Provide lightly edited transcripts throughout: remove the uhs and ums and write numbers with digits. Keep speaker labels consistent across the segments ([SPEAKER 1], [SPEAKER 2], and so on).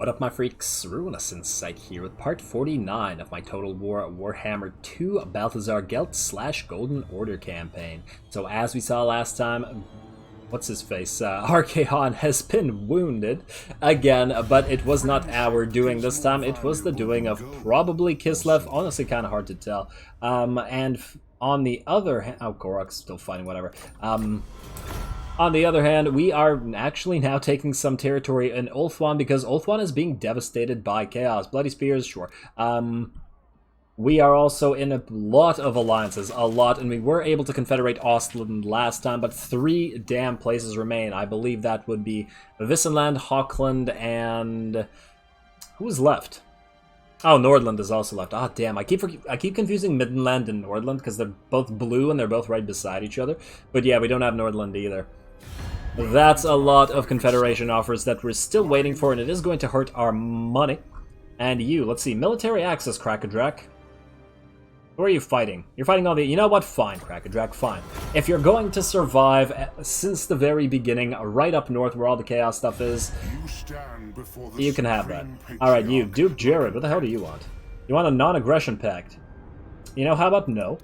[SPEAKER 1] What up, my freaks? Ruinous Insight here with part 49 of my Total War Warhammer 2 Balthasar Gelt / Golden Order campaign. So as we saw last time, what's his face? Archaon has been wounded again, but it was not our doing this time. It was the doing of probably Kislev. Honestly, kind of hard to tell. And on the other hand, oh, Gorok's still fighting, whatever. On the other hand, we are actually now taking some territory in Ulthuan because Ulthuan is being devastated by chaos. Bloody Spears, sure. We are also in a lot of alliances, and we were able to confederate Ostland last time, but 3 damn places remain. I believe that would be Vissenland, Hawkland, and who's left? Oh, Nordland is also left. Ah, damn! I keep confusing Middenland and Nordland because they're both blue and they're both right beside each other. But yeah, we don't have Nordland either. That's a lot of Confederation offers that we're still waiting for, and it is going to hurt our money. And you, let's see, military access, Krakadrak. Who are you fighting? You're fighting all the... You know what? Fine, Krakadrak, fine. If you're going to survive since the very beginning, right up north where all the chaos stuff is, you can have that. Alright, you, Duke Jared, what the hell do you want? You want a non-aggression pact? You know, how about no?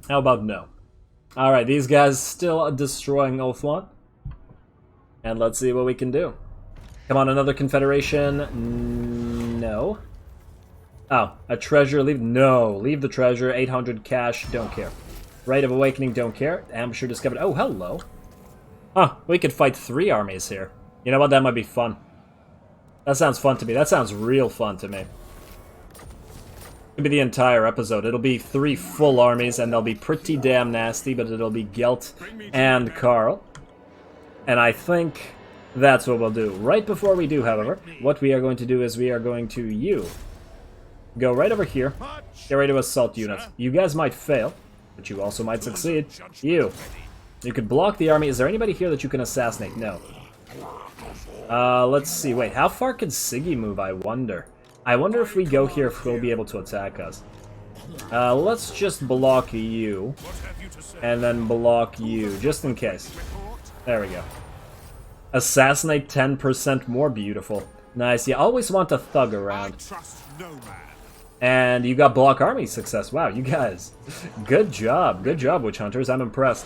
[SPEAKER 1] How about no? Alright, these guys still destroying Ulthuan. And let's see what we can do. Come on, another Confederation. No. Oh, a treasure, leave... No, leave the treasure. 800 cash, don't care. Rite of Awakening, don't care. Ambusher discovered... Oh, hello. Huh, we could fight 3 armies here. You know what, that might be fun. That sounds fun to me. That sounds real fun to me. It'll be the entire episode. It'll be 3 full armies, and they'll be pretty damn nasty, but it'll be Gelt and Karl. And I think that's what we'll do. Right before we do, however, what we are going to do is we are going to go right over here, get ready to assault units. You guys might fail, but you also might succeed. You could block the army. Is there anybody here that you can assassinate? No. Let's see. Wait, how far could Siggy move, I wonder? I wonder if we go here if he'll be able to attack us. Let's just block you, and then block you, just in case. There we go. Assassinate 10% more, beautiful. Nice, you always want a thug around. And you got block army success. Wow, you guys. Good job, Witch Hunters, I'm impressed.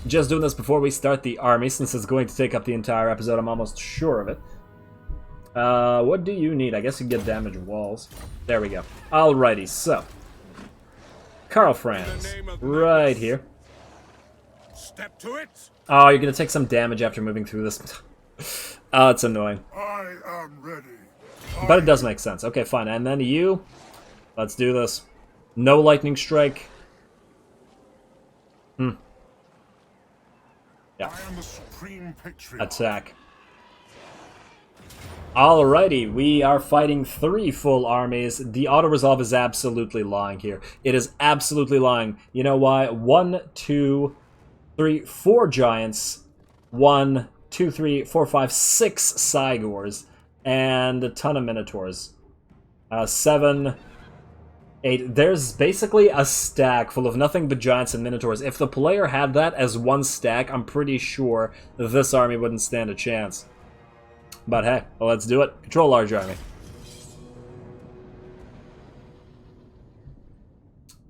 [SPEAKER 1] Just doing this before we start the army, since it's going to take up the entire episode, I'm almost sure of it. What do you need? I guess you get damage walls. There we go. Alrighty, so. Karl Franz. Right here.
[SPEAKER 2] Step to it.
[SPEAKER 1] Oh, you're gonna take some damage after moving through this. Oh, it's annoying.
[SPEAKER 2] I am ready.
[SPEAKER 1] But it does make sense. Okay, fine. And then you. Let's do this. No lightning strike. Yeah.
[SPEAKER 2] I am the Supreme Patriarch.
[SPEAKER 1] Attack. Alrighty, we are fighting 3 full armies. The auto-resolve is absolutely lying here. It is absolutely lying. You know why? 1, 2, 3, 4 giants. 1, 2, 3, 4, 5, 6 Cygors. And a ton of Minotaurs. 7, 8. There's basically a stack full of nothing but giants and Minotaurs. If the player had that as one stack, I'm pretty sure this army wouldn't stand a chance. But hey, well, let's do it. Control large army.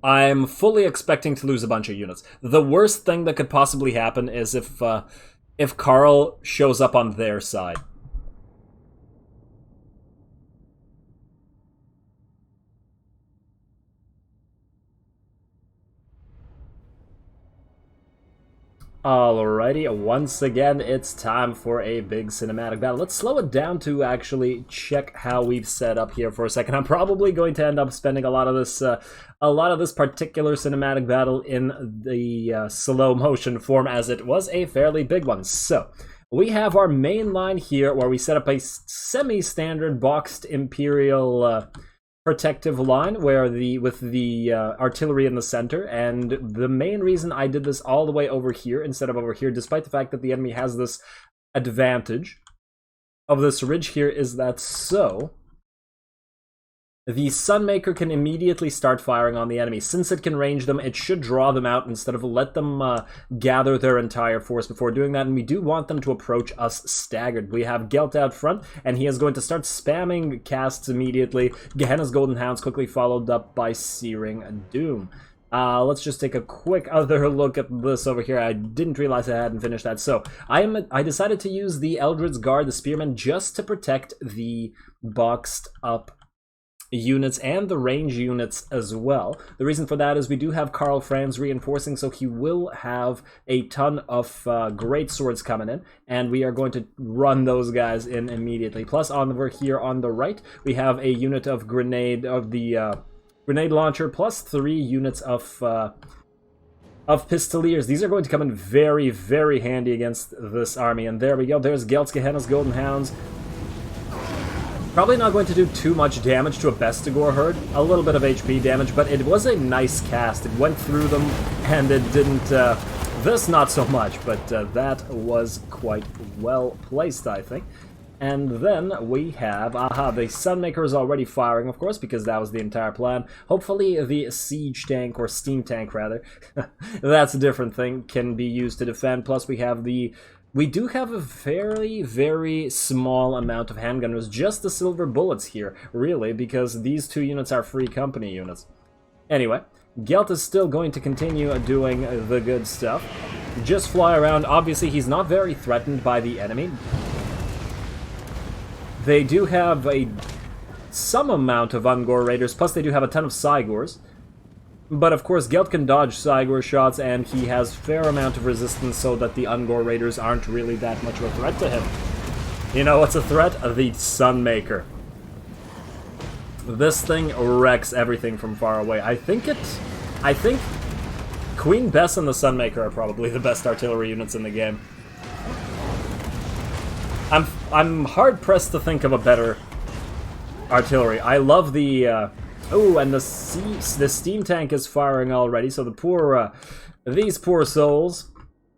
[SPEAKER 1] I'm fully expecting to lose a bunch of units. The worst thing that could possibly happen is if Karl shows up on their side. Alrighty, once again, it's time for a big cinematic battle. Let's slow it down to actually check how we've set up here for a second. I'm probably going to end up spending a lot of this particular cinematic battle in the slow motion form, as it was a fairly big one. So, we have our main line here, where we set up a semi-standard boxed Imperial protective line where with the artillery in the center, and the main reason I did this all the way over here instead of over here, despite the fact that the enemy has this advantage of this ridge here, is that so the Sunmaker can immediately start firing on the enemy. Since it can range them, it should draw them out instead of let them gather their entire force before doing that, and we do want them to approach us staggered. We have Gelt out front, and he is going to start spamming casts immediately. Gehenna's Golden Hounds quickly followed up by Searing Doom. Let's just take a quick other look at this over here. I didn't realize I hadn't finished that. So, I decided to use the Eldred's Guard, the Spearmen, just to protect the boxed up units and the range units as well. The reason for that is we do have Karl Franz reinforcing, so he will have a ton of great swords coming in, and we are going to run those guys in immediately. Plus, over here on the right, we have a unit of grenade launcher, plus 3 units of Pistoliers. These are going to come in very, very handy against this army, and there we go. There's Gelt's Gehenna's Golden Hounds. Probably not going to do too much damage to a Bestigor herd. A little bit of HP damage, but it was a nice cast. It went through them, and it didn't... this, not so much, but that was quite well placed, I think. And then we have... the Sunmaker is already firing, of course, because that was the entire plan. Hopefully the Siege Tank, or Steam Tank, rather, that's a different thing, can be used to defend. Plus we have the... We do have a very, very small amount of handgunners, just the silver bullets here, really, because these 2 units are free company units. Anyway, Gelt is still going to continue doing the good stuff. Just fly around. Obviously, he's not very threatened by the enemy. They do have some amount of Ungor Raiders, plus they do have a ton of Cygors. But of course, Gelt can dodge Cygor shots, and he has fair amount of resistance so that the Ungor Raiders aren't really that much of a threat to him. You know what's a threat? The Sunmaker. This thing wrecks everything from far away. I think Queen Bess and the Sunmaker are probably the best artillery units in the game. I'm hard-pressed to think of a better artillery. I love the... Oh, and the steam tank is firing already, so the poor, these poor souls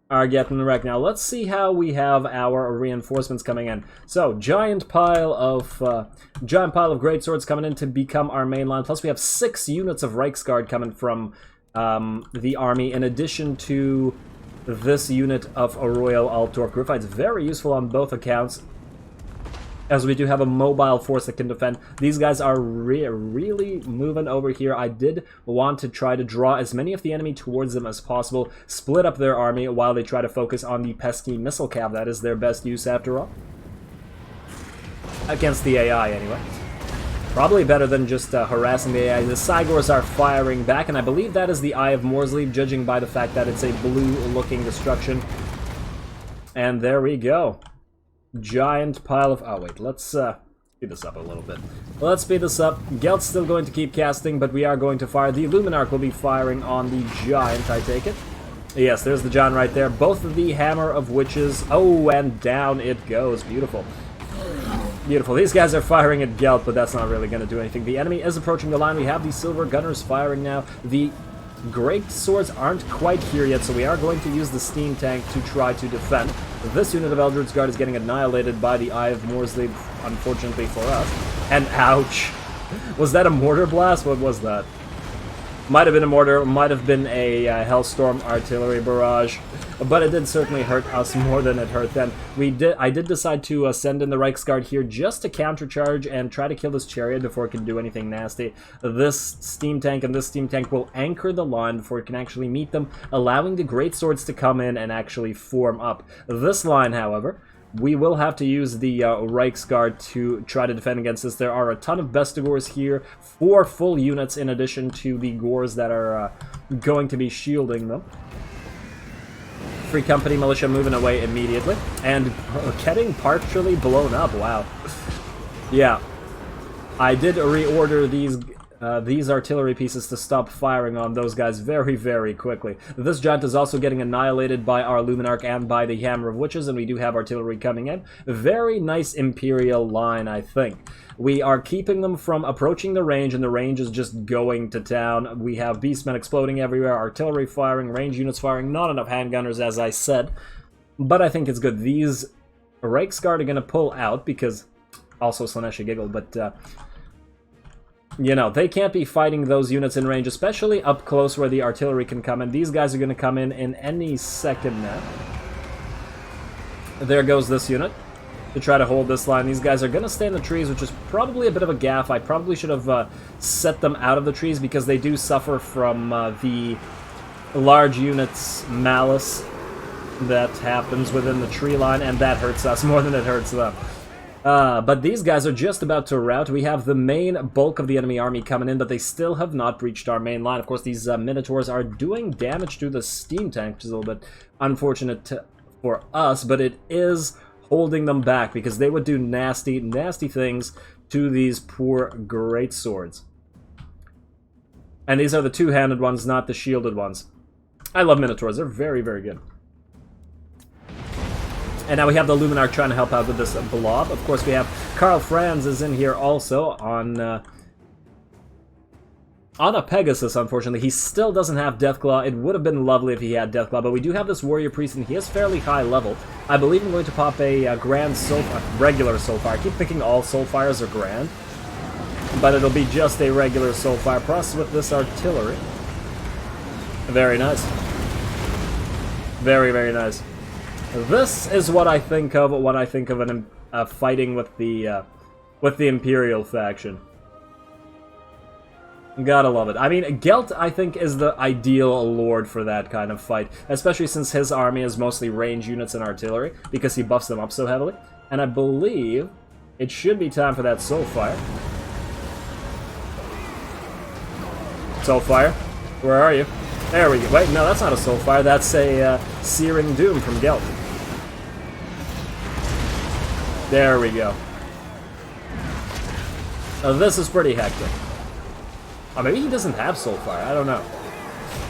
[SPEAKER 1] are getting wrecked. Now, let's see how we have our reinforcements coming in. So, giant pile of greatswords coming in to become our main line. Plus, we have 6 units of Reichsguard coming from the army, in addition to this unit of a Royal Altdorf Gryphites. Very useful on both accounts, as we do have a mobile force that can defend. These guys are really moving over here. I did want to try to draw as many of the enemy towards them as possible, split up their army while they try to focus on the pesky missile cav. That is their best use, after all. Against the AI, anyway. Probably better than just harassing the AI. The Cygors are firing back, and I believe that is the Eye of Morrslieb, judging by the fact that it's a blue-looking destruction. And there we go. Giant pile of... Oh, wait, let's speed this up a little bit. Let's speed this up. Gelt's still going to keep casting, but we are going to fire. The Illuminarch will be firing on the Giant, I take it. Yes, there's the Giant right there. Both of the Hammer of Witches. Oh, and down it goes. Beautiful. Beautiful. These guys are firing at Gelt, but that's not really going to do anything. The enemy is approaching the line. We have the Silver Gunners firing now. The Great Swords aren't quite here yet, so we are going to use the Steam Tank to try to defend. This unit of Eldred's Guard is getting annihilated by the Eye of Morrslieb, unfortunately for us. And ouch! Was that a mortar blast? What was that? Might have been a mortar, might have been a Hellstorm artillery barrage, but it did certainly hurt us more than it hurt them. I did decide to send in the Reichsguard here just to countercharge and try to kill this chariot before it can do anything nasty. This steam tank and this steam tank will anchor the line before it can actually meet them, allowing the great swords to come in and actually form up. This line, however, we will have to use the Reichsguard to try to defend against this. There are a ton of Bestigors here, 4 full units in addition to the Gors that are going to be shielding them. Free Company Militia moving away immediately, and getting partially blown up, wow. Yeah, I did reorder these artillery pieces to stop firing on those guys very, very quickly. This Giant is also getting annihilated by our Illuminarch and by the Hammer of Witches, and we do have artillery coming in. Very nice Imperial line, I think. We are keeping them from approaching the range, and the range is just going to town. We have Beastmen exploding everywhere, artillery firing, range units firing, not enough handgunners, as I said. But I think it's good. These Reichsguard are going to pull out, because... Also Slanesh giggle, but... you know, they can't be fighting those units in range, especially up close where the artillery can come in. These guys are going to come in any second now. There goes this unit to try to hold this line. These guys are going to stay in the trees, which is probably a bit of a gaffe. I probably should have set them out of the trees because they do suffer from the large units' malice that happens within the tree line, and that hurts us more than it hurts them. But these guys are just about to rout. We have the main bulk of the enemy army coming in, but they still have not breached our main line. Of course, these Minotaurs are doing damage to the steam tank, which is a little bit unfortunate for us, but it is holding them back because they would do nasty, nasty things to these poor great swords. And these are the two-handed ones, not the shielded ones. I love Minotaurs. They're very, very good. And now we have the Luminarch trying to help out with this blob. Of course, we have Karl Franz is in here also on a Pegasus, unfortunately. He still doesn't have Deathclaw. It would have been lovely if he had Deathclaw, but we do have this Warrior Priest, and he is fairly high level. I believe I'm going to pop a Grand regular Soulfire. I keep thinking all Soulfires are Grand, but it'll be just a regular Soulfire, plus with this artillery. Very nice. Very, very nice. This is what I think of when I think of an fighting with the Imperial faction. Gotta love it. I mean, Gelt, I think, is the ideal lord for that kind of fight, especially since his army is mostly range units and artillery, because he buffs them up so heavily. And I believe it should be time for that Soulfire. Soulfire, where are you? There we go. Wait, no, that's not a Soulfire. That's a Searing Doom from Gelt. There we go. Now, this is pretty hectic. Oh, maybe he doesn't have Soulfire. I don't know.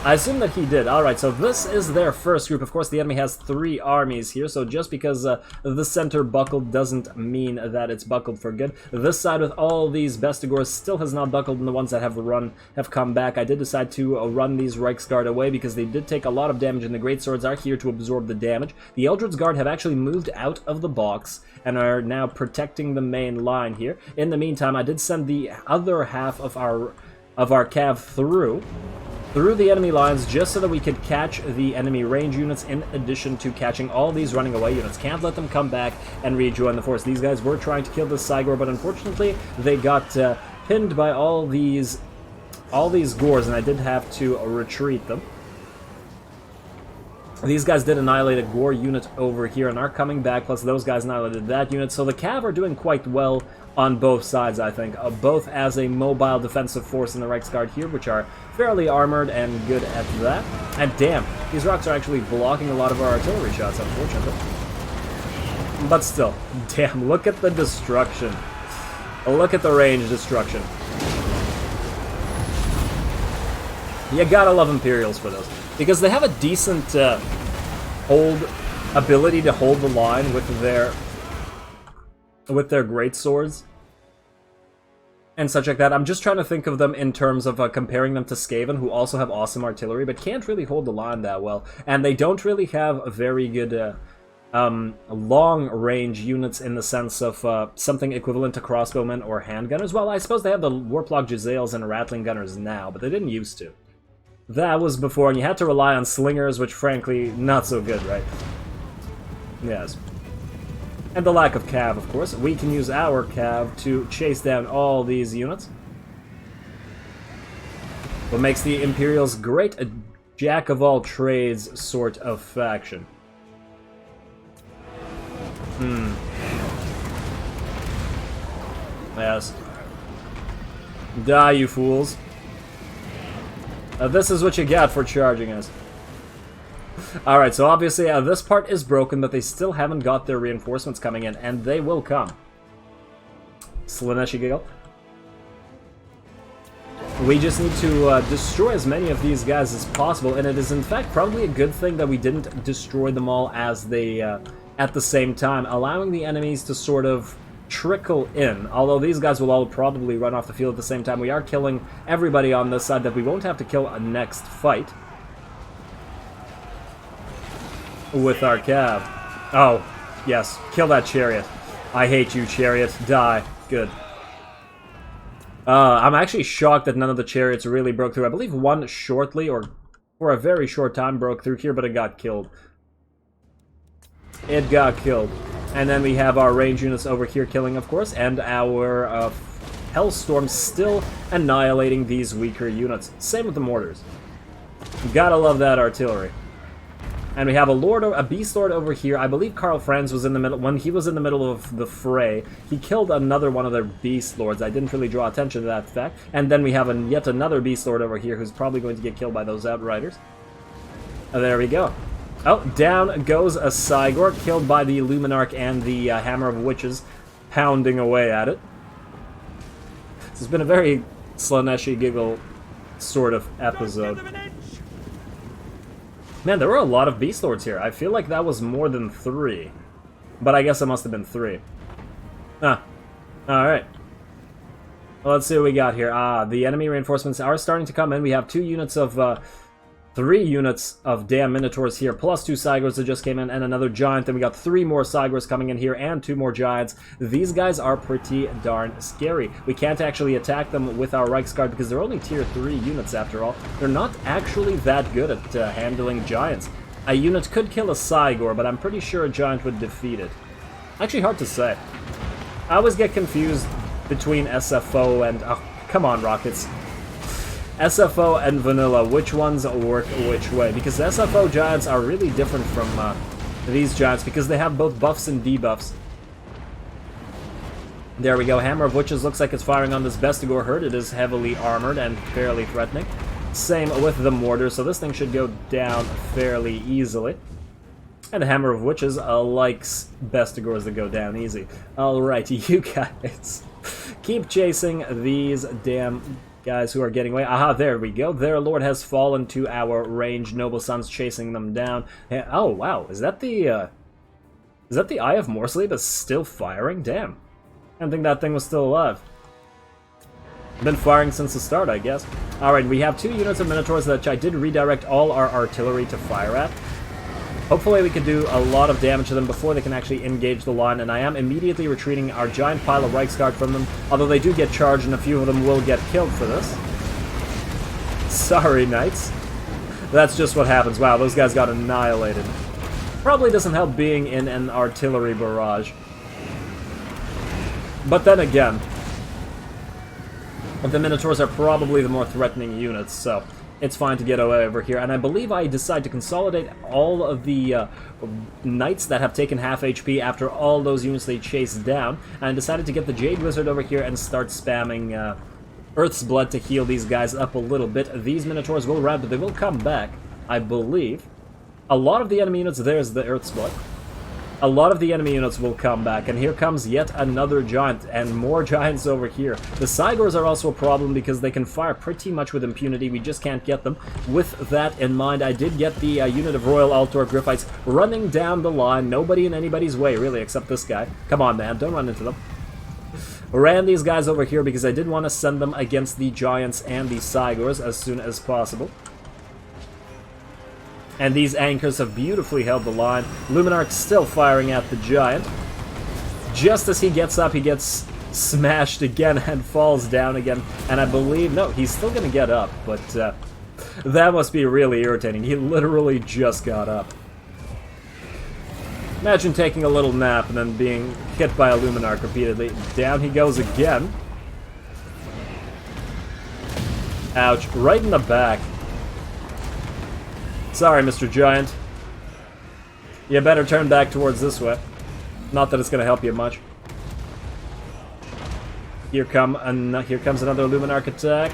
[SPEAKER 1] I assume that he did. Alright, so this is their first group. Of course, the enemy has 3 armies here, so just because the center buckled doesn't mean that it's buckled for good. This side with all these Bestigors still has not buckled, and the ones that have come back. I did decide to run these Reiksguard away because they did take a lot of damage, and the Greatswords are here to absorb the damage. The Eldred's Guard have actually moved out of the box and are now protecting the main line here. In the meantime, I did send the other half of our cav through the enemy lines just so that we could catch the enemy range units in addition to catching all these running away units. Can't let them come back and rejoin the force. These guys were trying to kill the Cygor, but unfortunately they got pinned by all these Gors, and I did have to retreat them. These guys did annihilate a Gore unit over here and are coming back, plus those guys annihilated that unit. So the Cav are doing quite well on both sides, I think. Both as a mobile defensive force in the Reiksguard here, which are fairly armored and good at that. And damn, these rocks are actually blocking a lot of our artillery shots, unfortunately. But still, damn, look at the destruction. Look at the range destruction. You gotta love Imperials for those, because they have a decent ability to hold the line with their great swords and such like that. I'm just trying to think of them in terms of comparing them to Skaven, who also have awesome artillery but can't really hold the line that well, and they don't really have very good long-range units in the sense of something equivalent to crossbowmen or handgunners. Well, I suppose they have the Warplock Jezzails and Rattling Gunners now, but they didn't used to. That was before, and you had to rely on slingers, which frankly, not so good, right? Yes. And the lack of cav, of course. We can use our cav to chase down all these units. What makes the Imperials great? A jack-of-all-trades sort of faction. Yes. Die, you fools. This is what you get for charging us. Alright, so obviously this part is broken, but they still haven't got their reinforcements coming in, and they will come. Slaneshi Giggle. We just need to destroy as many of these guys as possible, and it is in fact probably a good thing that we didn't destroy them all as they at the same time, allowing the enemies to sort of trickle in. Although these guys will all probably run off the field at the same time, we are killing everybody on this side that we won't have to kill next fight with our cav. Oh, yes, kill that chariot. I hate you, chariot. Die. Good. I'm actually shocked that none of the chariots really broke through. I believe one shortly, or for a very short time, broke through here, but it got killed. It got killed. And then we have our range units over here killing, of course, and our Hellstorm still annihilating these weaker units. Same with the mortars. Gotta love that artillery. And we have a Beast Lord over here. I believe Karl Franz was in the middle. When he was in the middle of the fray, he killed another one of their Beast Lords. I didn't really draw attention to that fact. And then we have yet another Beast Lord over here who's probably going to get killed by those Outriders. There we go. Oh, down goes a Cygor, killed by the Luminarch and the Hammer of Witches, pounding away at it. This has been a very Slaneshi Giggle sort of episode. Man, there were a lot of Beast Lords here. I feel like that was more than 3. But I guess it must have been 3. Ah. Alright. Well, let's see what we got here. The enemy reinforcements are starting to come in. We have 2 units of... 3 units of damn Minotaurs here, plus 2 Cygors that just came in, and another Giant. Then we got 3 more Cygors coming in here, and 2 more Giants. These guys are pretty darn scary. We can't actually attack them with our Reichsguard because they're only tier 3 units after all. They're not actually that good at handling Giants. A unit could kill a Cygor, but I'm pretty sure a Giant would defeat it. Actually, hard to say. I always get confused between SFO and... Oh, come on, Rockets. SFO and Vanilla, which ones work which way? Because the SFO Giants are really different from these Giants because they have both buffs and debuffs. There we go, Hammer of Witches looks like it's firing on this Bestigor herd. It is heavily armored and fairly threatening. Same with the Mortar, so this thing should go down fairly easily. And the Hammer of Witches likes Bestigors that go down easy. Alright, you guys keep chasing these damn... guys who are getting away. Aha, there we go. Their lord has fallen to our ranged noble sons, chasing them down. Oh, wow. Is that the Eye of Morsley that's still firing? Damn. I didn't think that thing was still alive. Been firing since the start, I guess. Alright, we have 2 units of Minotaurs that I did redirect all our artillery to fire at. Hopefully we can do a lot of damage to them before they can actually engage the line, and I am immediately retreating our giant pile of Reichsguard from them, although they do get charged and a few of them will get killed for this. Sorry, knights. That's just what happens. Wow, those guys got annihilated. Probably doesn't help being in an artillery barrage. But then again, the Minotaurs are probably the more threatening units, so... it's fine to get away over here, and I believe I decide to consolidate all of the knights that have taken half HP after all those units they chased down, and I decided to get the Jade Wizard over here and start spamming Earth's Blood to heal these guys up a little bit. These Minotaurs will run, but they will come back, I believe. A lot of the enemy units, there's the Earth's Blood. A lot of the enemy units will come back, and here comes yet another giant, and more giants over here. The Cygors are also a problem because they can fire pretty much with impunity. We just can't get them. With that in mind, I did get the unit of Royal Altor Griffites running down the line. Nobody in anybody's way, really, except this guy. Come on, man, don't run into them. Ran these guys over here because I did want to send them against the giants and the Cygors as soon as possible. And these anchors have beautifully held the line. Luminarch still firing at the giant. Just as he gets up, he gets smashed again and falls down again. And I believe... no, he's still going to get up, but that must be really irritating. He literally just got up. Imagine taking a little nap and then being hit by a Luminarch repeatedly. Down he goes again. Ouch, right in the back. Sorry, Mr. Giant. You better turn back towards this way. Not that it's going to help you much. Here comes another Luminarch attack.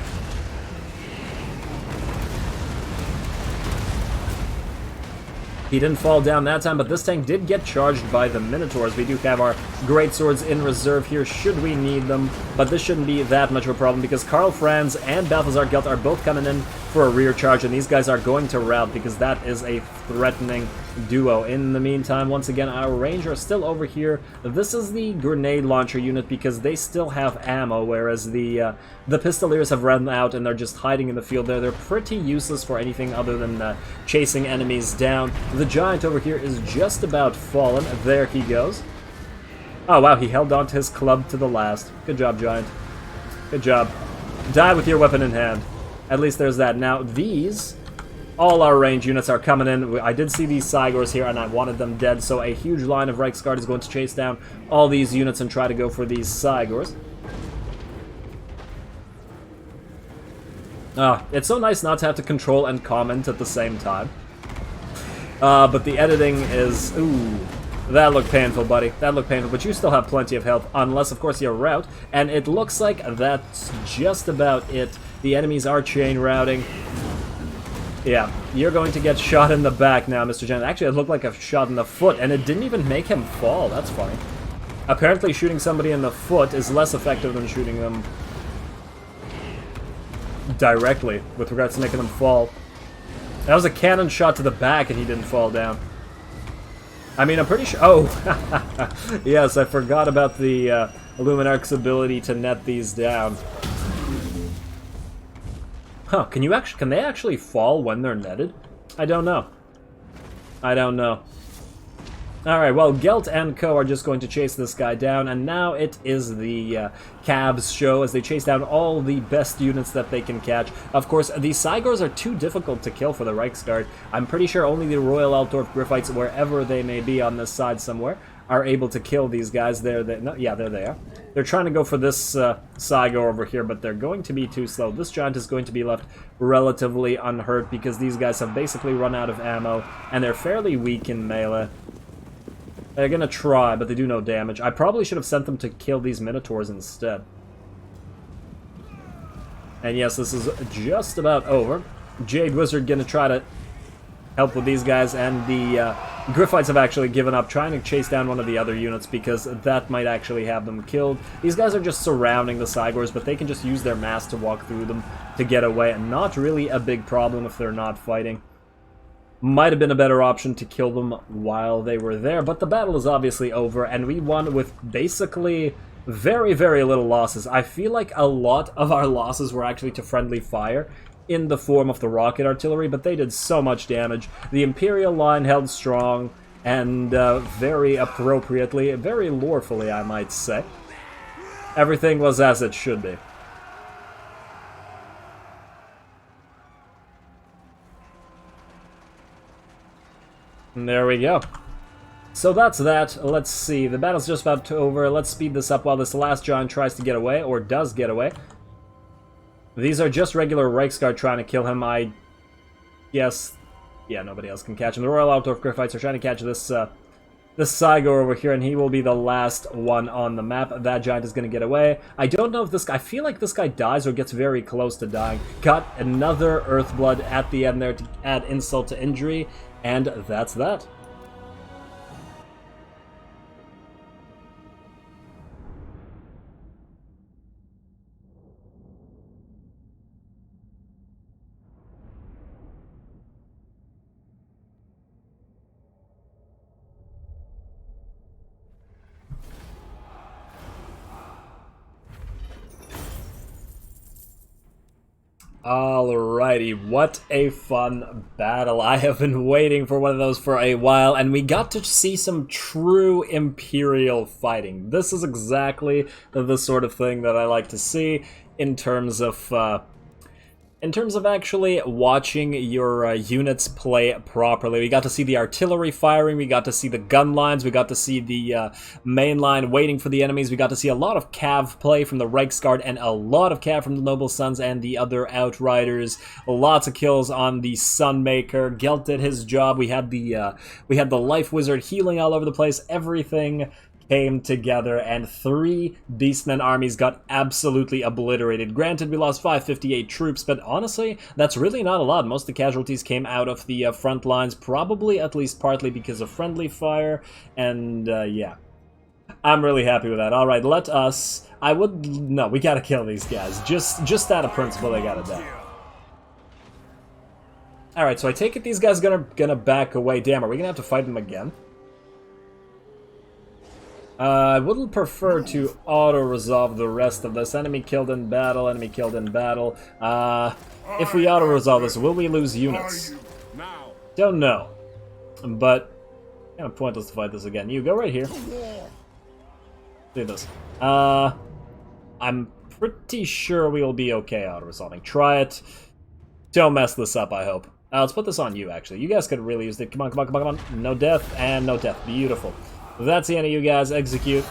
[SPEAKER 1] He didn't fall down that time, but this tank did get charged by the Minotaurs. We do have our greatswords in reserve here, should we need them. But this shouldn't be that much of a problem, because Karl Franz and Balthasar Gelt are both coming in for a rear charge, and these guys are going to rout, because that is a threatening duo. In the meantime, once again, our Ranger is still over here. This is the grenade launcher unit, because they still have ammo, whereas the Pistoliers have run out, and they're just hiding in the field there. They're pretty useless for anything other than chasing enemies down. The Giant over here is just about fallen. There he goes. Oh, wow, he held on to his club to the last. Good job, Giant. Good job. Die with your weapon in hand. At least there's that. Now, these, all our range units are coming in. I did see these Cygors here, and I wanted them dead, so a huge line of Reiksguard is going to chase down all these units and try to go for these Cygors. It's so nice not to have to control and comment at the same time. But the editing is... Ooh, that looked painful, buddy. That looked painful, but you still have plenty of health, unless, of course, you're route. And it looks like that's just about it. The enemies are chain routing. Yeah, you're going to get shot in the back now, Mr. Jen. Actually, it looked like a shot in the foot, and it didn't even make him fall. That's funny. Apparently, shooting somebody in the foot is less effective than shooting them directly, with regards to making them fall. That was a cannon shot to the back, and he didn't fall down. I mean, I'm pretty sure... Oh! Yes, I forgot about the Illuminarch's ability to net these down. Huh, can they actually fall when they're netted? I don't know. I don't know. Alright, well, Gelt and co are just going to chase this guy down, and now it is the Cavs show as they chase down all the best units that they can catch. Of course, the Cygors are too difficult to kill for the Reiksguard. I'm pretty sure only the Royal Altdorf Griffites, wherever they may be on this side somewhere, are able to kill these guys. Yeah, there they are. They're trying to go for this Cygor over here, but they're going to be too slow. This giant is going to be left relatively unhurt because these guys have basically run out of ammo, and they're fairly weak in melee. They're gonna try, but they do no damage. I probably should have sent them to kill these Minotaurs instead. And yes, this is just about over. Jade Wizard gonna try to help with these guys, and the Griffites have actually given up trying to chase down one of the other units because that might actually have them killed. These guys are just surrounding the Cygors, but they can just use their mass to walk through them to get away, and not really a big problem if they're not fighting. Might have been a better option to kill them while they were there, but the battle is obviously over, and we won with basically very, very little losses. I feel like a lot of our losses were actually to friendly fire in the form of the rocket artillery, but they did so much damage. The Imperial line held strong, and very appropriately, very lorefully, I might say. Everything was as it should be. And there we go. So that's that. Let's see. The battle's just about over. Let's speed this up while this last giant tries to get away, or does get away. These are just regular Reiksguard trying to kill him. I guess... Yeah, nobody else can catch him. The Royal Altdorf Griffites are trying to catch this Cygor over here, and he will be the last one on the map. That giant is going to get away. I don't know if this guy... I feel like this guy dies or gets very close to dying. Got another Earthblood at the end there to add insult to injury. And that's that. Alrighty, what a fun battle. I have been waiting for one of those for a while, and we got to see some true Imperial fighting. This is exactly the sort of thing that I like to see in terms of actually watching your units play properly. We got to see the artillery firing, we got to see the gun lines, we got to see the main line waiting for the enemies, we got to see a lot of cav play from the Reiksguard and a lot of cav from the Noble Sons and the other Outriders. Lots of kills on the Sunmaker. Gelt did his job. We had the Life Wizard healing all over the place. Everything came together, and 3 Beastmen armies got absolutely obliterated. Granted, we lost 558 troops, but honestly, that's really not a lot. Most of the casualties came out of the front lines, probably at least partly because of friendly fire, and yeah. I'm really happy with that. Alright, let us... No, we gotta kill these guys. Just out of principle, they gotta die. Alright, so I take it these guys are gonna back away. Damn, are we gonna have to fight them again? I would prefer to auto-resolve the rest of this. Enemy killed in battle, enemy killed in battle. If we auto-resolve this, will we lose units? Don't know. But, kind of pointless to fight this again. You go right here. Do this. I'm pretty sure we will be okay auto-resolving. Try it. Don't mess this up, I hope. Let's put this on you, actually. You guys could really use it. Come on, come on, come on, come on. No death, and no death. Beautiful. That's the end of you guys. Execute.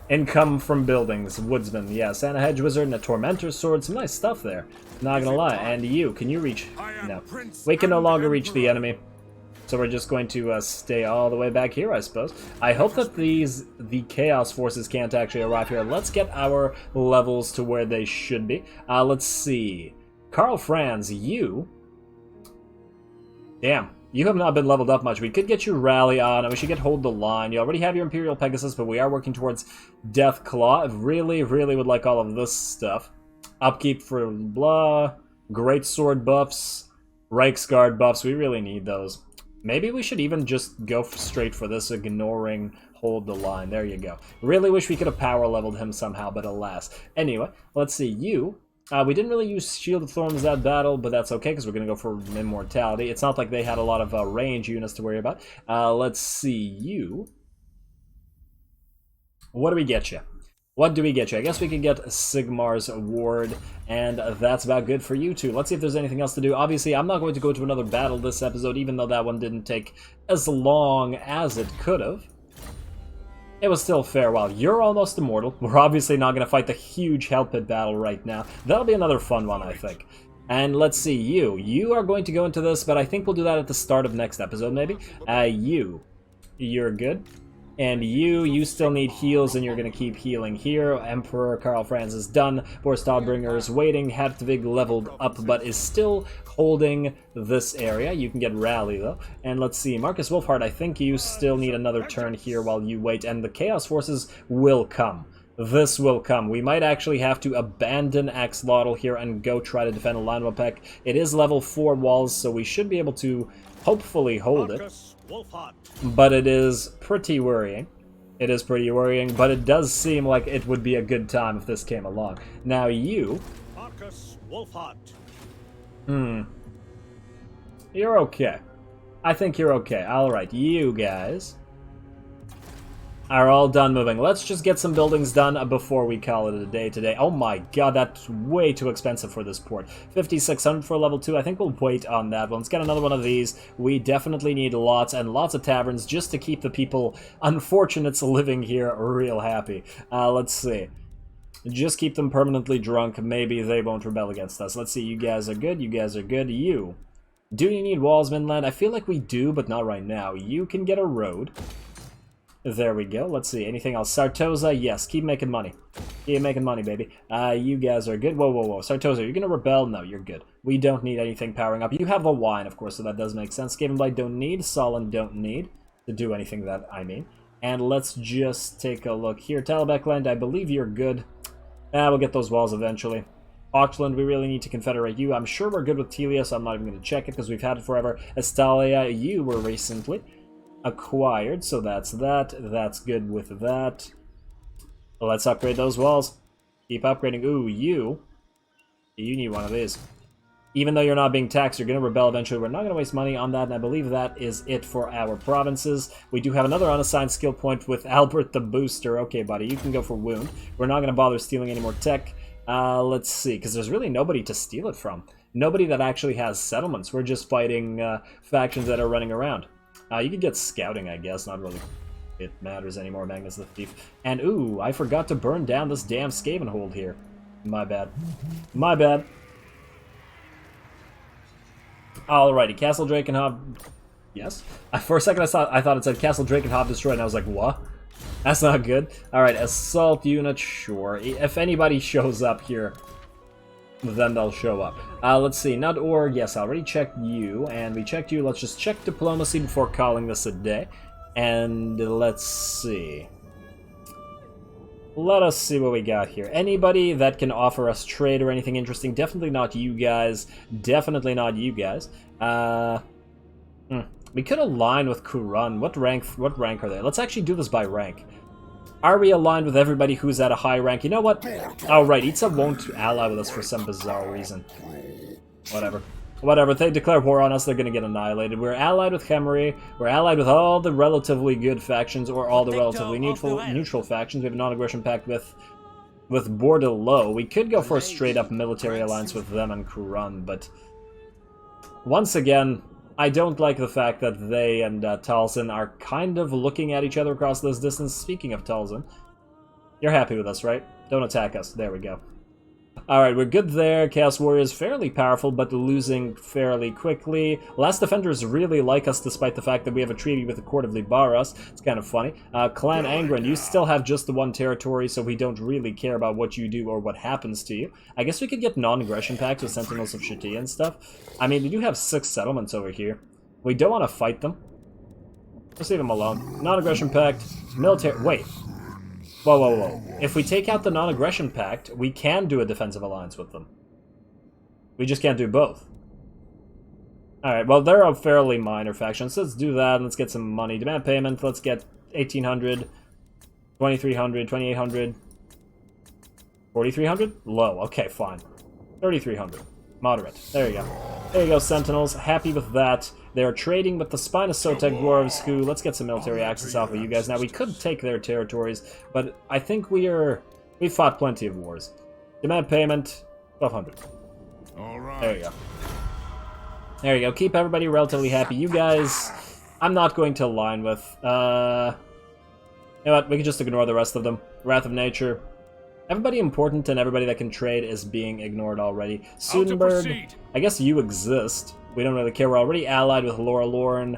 [SPEAKER 1] Income from buildings. Woodsman. Yeah, Santa Hedge Wizard and a Tormentor's Sword. Some nice stuff there. Not gonna lie. And you, can you reach? No. We can no longer reach the enemy. So we're just going to stay all the way back here, I suppose. I hope that the Chaos Forces can't actually arrive here. Let's get our levels to where they should be. Let's see. Karl Franz, you... Damn, you have not been leveled up much. We could get you Rally on, and we should get Hold the Line. You already have your Imperial Pegasus, but we are working towards Death Claw. I really, really would like all of this stuff. Upkeep for blah, Great Sword buffs, Reichsguard buffs. We really need those. Maybe we should even just go straight for this, ignoring Hold the Line. There you go. Really wish we could have power leveled him somehow, but alas. Anyway, let's see. You... we didn't really use Shield of Thorns that battle, but that's okay, because we're going to go for Immortality. It's not like they had a lot of range units to worry about. Let's see, you. What do we get you? What do we get you? I guess we could get Sigmar's Ward, and that's about good for you two. Let's see if there's anything else to do. Obviously, I'm not going to go to another battle this episode, even though that one didn't take as long as it could have. It was still fair. While you're almost immortal, we're obviously not going to fight the huge Hell Pit battle right now. That'll be another fun one, I think. And let's see, you. You are going to go into this, but I think we'll do that at the start of next episode, maybe. You're good. And you still need heals, and you're going to keep healing here. Emperor Karl Franz is done. Boris Dahlbringer is waiting. Hedvig leveled up, but is still holding this area. You can get Rally, though. And let's see, Marcus Wolfhard, I think you still need another turn here while you wait, and the Chaos Forces will come. This will come. We might actually have to abandon Axolotl here and go try to defend Lanwapek. It is level 4 walls, so we should be able to hopefully hold it. But it is pretty worrying. It is pretty worrying, but it does seem like it would be a good time if this came along. Now you... You're okay. I think you're okay. Alright, you guys are all done moving. Let's just get some buildings done before we call it a day today. Oh my god, that's way too expensive for this port. 5,600 for level 2. I think we'll wait on that one. Let's get another one of these. We definitely need lots and lots of taverns just to keep the people, unfortunates living here, real happy. Let's see. Just keep them permanently drunk. Maybe they won't rebel against us. Let's see. You guys are good. You guys are good. You. Do you need walls, Vinland? I feel like we do, but not right now. You can get a road. There we go. Let's see. Anything else? Sartosa, yes. Keep making money. Keep making money, baby. You guys are good. Whoa, whoa, whoa. Sartosa, you're going to rebel? No, you're good. We don't need anything powering up. You have the wine, of course, so that does make sense. Skavenblight don't need. Solon don't need to do anything that I mean. And let's just take a look here. Talabekland, I believe you're good. We'll get those walls eventually. Auckland, we really need to confederate you. I'm sure we're good with Telia, so I'm not even going to check it because we've had it forever. Estalia, you were recently acquired, so that's that. That's good with that. Let's upgrade those walls. Keep upgrading. Ooh, you need one of these. Even though you're not being taxed, you're going to rebel eventually. We're not going to waste money on that, and I believe that is it for our provinces. We do have another unassigned skill point with Albert the Booster. Okay, buddy, you can go for Wound. We're not going to bother stealing any more tech. Let's see, because there's really nobody to steal it from. Nobody that actually has settlements. We're just fighting factions that are running around. You could get scouting, I guess. Not really it matters anymore, Magnus the Thief. And, ooh, I forgot to burn down this damn Skavenhold here. My bad. My bad. Alrighty, Castle Drakenhof. Yes? For a second I thought it said Castle Drakenhof destroyed, and I was like, what? That's not good. Alright, assault unit, sure. If anybody shows up here, then they'll show up. Let's see, Nut.org, yes, I already checked you, and we checked you. Let's just check diplomacy before calling this a day. And let's see. Let us see what we got here. Anybody that can offer us trade or anything interesting? Definitely not you guys. Definitely not you guys. We could align with Kuran. What rank are they? Let's actually do this by rank. Are we aligned with everybody who's at a high rank? You know what? Oh, right. Itza won't ally with us for some bizarre reason. Whatever. Whatever. If they declare war on us, they're going to get annihilated. We're allied with Khemri. We're allied with all the relatively good factions or all the relatively neutral factions. We have a non-aggression pact with with border low. We could go for a straight-up military alliance with them and Kuran, but once again, I don't like the fact that they and Talzin are kind of looking at each other across this distance. Speaking of Talzin, you're happy with us, right? Don't attack us. There we go. Alright, we're good there. Chaos Warrior is fairly powerful, but losing fairly quickly. Last Defenders really like us, despite the fact that we have a treaty with the Court of Libaras. It's kind of funny. Clan Angren, you still have just the one territory, so we don't really care about what you do or what happens to you. I guess we could get non-aggression pacts with Sentinels of Shati and stuff. I mean, we do have 6 settlements over here. We don't want to fight them. Just leave them alone. Non-aggression pact, military... Wait. Whoa, whoa, whoa. If we take out the non-aggression pact, we can do a defensive alliance with them. We just can't do both. Alright, well, they're a fairly minor faction, so let's do that, and let's get some money. Demand payment, let's get 1,800, 2,300, 2,800, 4,300? Low, okay, fine. 3,300. Moderate. There you go. There you go, Sentinels. Happy with that. They are trading with the Spinosotek Dwarves, who... Let's get some military access off of you guys. Now, we could take their territories, but I think we fought plenty of wars. Demand payment, 1,200.
[SPEAKER 2] All right.
[SPEAKER 1] There you go. There you go. Keep everybody relatively happy. You guys, I'm not going to align with. You know what? We can just ignore the rest of them. Wrath of Nature. Everybody important and everybody that can trade is being ignored already. Sudenberg, I guess you exist. We don't really care. We're already allied with Laura Lorne.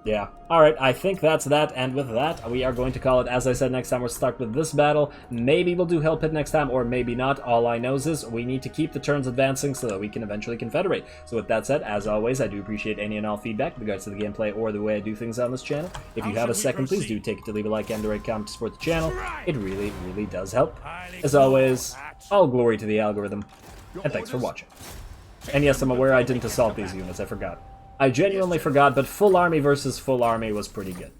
[SPEAKER 1] Yeah. Alright, I think that's that, and with that, we are going to call it. As I said, next time we'll start with this battle. Maybe we'll do Hell Pit next time, or maybe not. All I know is we need to keep the turns advancing so that we can eventually confederate. So with that said, as always, I do appreciate any and all feedback with regards to the gameplay or the way I do things on this channel. If you have a second, please do take it to leave a like and a rate, comment to support the channel. It really, really does help. As always, all glory to the algorithm, and thanks for watching. And yes, I'm aware I didn't assault these units, I forgot. I genuinely forgot, but full army versus full army was pretty good.